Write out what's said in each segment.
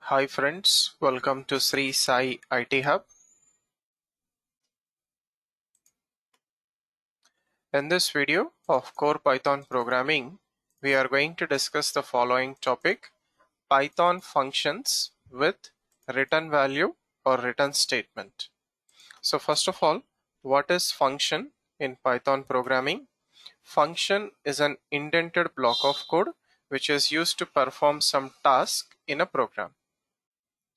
Hi friends, welcome to Sri IT Hub. In this video of Core Python Programming, we are going to discuss the following topic: Python functions with return value or return statement. So first of all, what is function in Python programming? Function is an indented block of code which is used to perform some task in a program.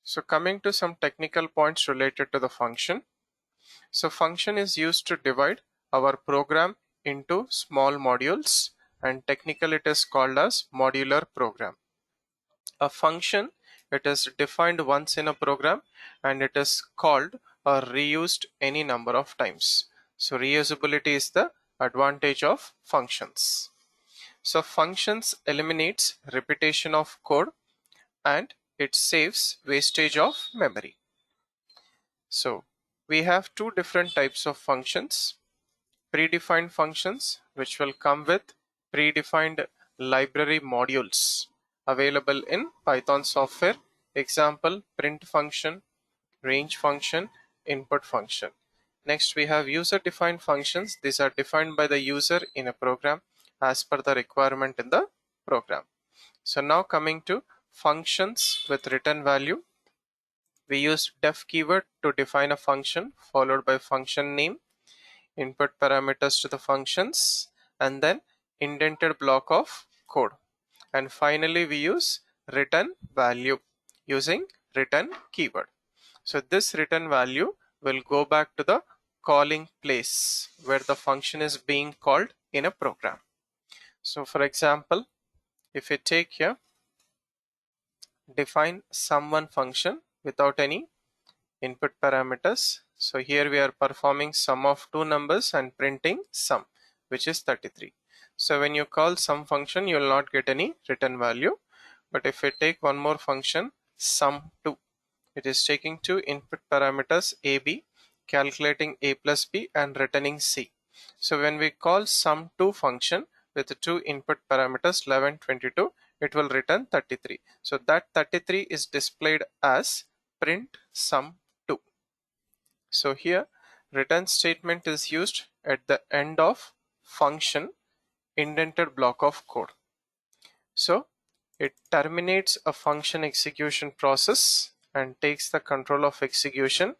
So coming to some technical points related to the function. So function is used to divide our program into small modules, and technically it is called as modular program. A function, it is defined once in a program and it is called or reused any number of times. So reusability is the advantage of functions. So functions eliminates repetition of code and it saves wastage of memory. So we have two different types of functions: predefined functions, which will come with predefined library modules available in Python software. Example: print function, range function, input function. Next we have user defined functions. These are defined by the user in a program as per the requirement in the program. So now coming to functions with return value. We use def keyword to define a function followed by function name, input parameters to the functions, and then indented block of code. And finally we use return value using return keyword. So this return value will go back to the calling place where the function is being called in a program. So for example, if we take here define sum1 function without any input parameters. So here we are performing sum of two numbers and printing sum, which is 33. So when you call sum function, you will not get any return value. But if we take one more function, sum2, it is taking two input parameters a, b, calculating a plus b and returning c. So when we call sum2 function with the two input parameters 11, 22, it will return 33. So that 33 is displayed as print sum2. So here return statement is used at the end of function indented block of code. So it terminates a function execution process and takes the control of execution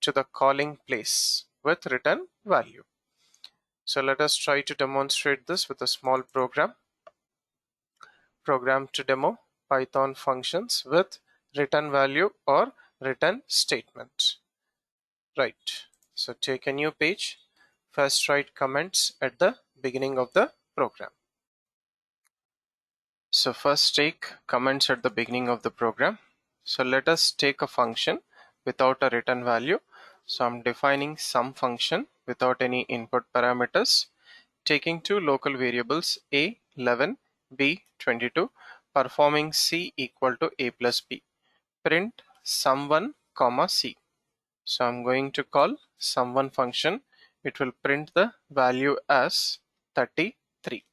to the calling place with return value. So let us try to demonstrate this with a small program. Program to demo Python functions with return value or return statement. Right. So take a new page. First write comments at the beginning of the program. So first take comments at the beginning of the program. So let us take a function without a return value. So I'm defining some function without any input parameters, taking two local variables a 11, b 22, performing c equal to a plus b, print sum1 comma c. So I'm going to call sum1 function. It will print the value as 33.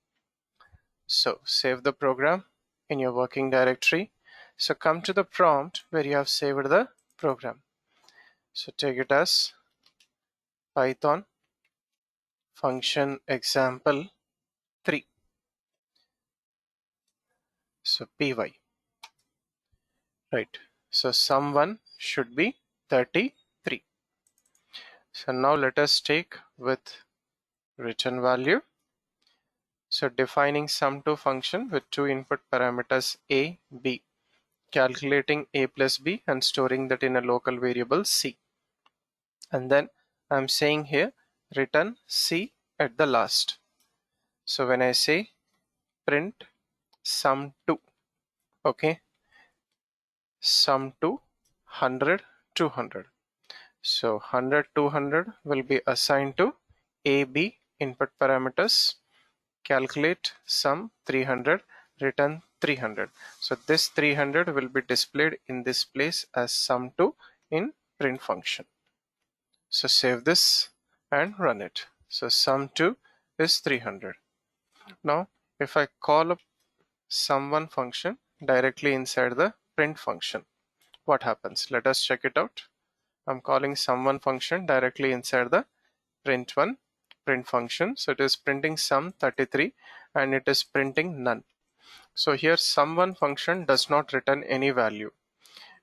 So save the program in your working directory. So come to the prompt where you have saved the program. So take it as Python function example 3. So py. Right. So sum1 should be 33. So now let us take with return value. So defining sum2 function with two input parameters a, b, calculating a plus b and storing that in a local variable c. And then I'm saying here return c at the last. So when I say print sum2, okay, sum2 100, 200. So 100, 200 will be assigned to a, b input parameters, calculate sum 300, return 300. So this 300 will be displayed in this place as sum2 in print function. So save this and run it. So sum2 is 300. Now if I call up sum1 function directly inside the print function. What happens? Let us check it out. I'm calling sum1 function directly inside the print function. So it is printing sum 33 and it is printing none. So here sum1 function does not return any value.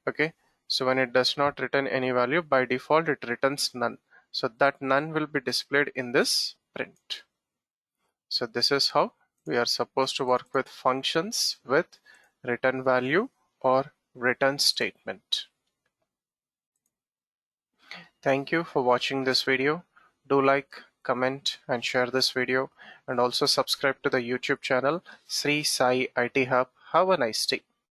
Okay, so when it does not return any value, by default it returns none. So that none will be displayed in this print. So this is how we are supposed to work with functions with return value or return statement. Thank you for watching this video. Do like, comment and share this video, and also subscribe to the YouTube channel Sri Sai IT Hub. Have a nice day.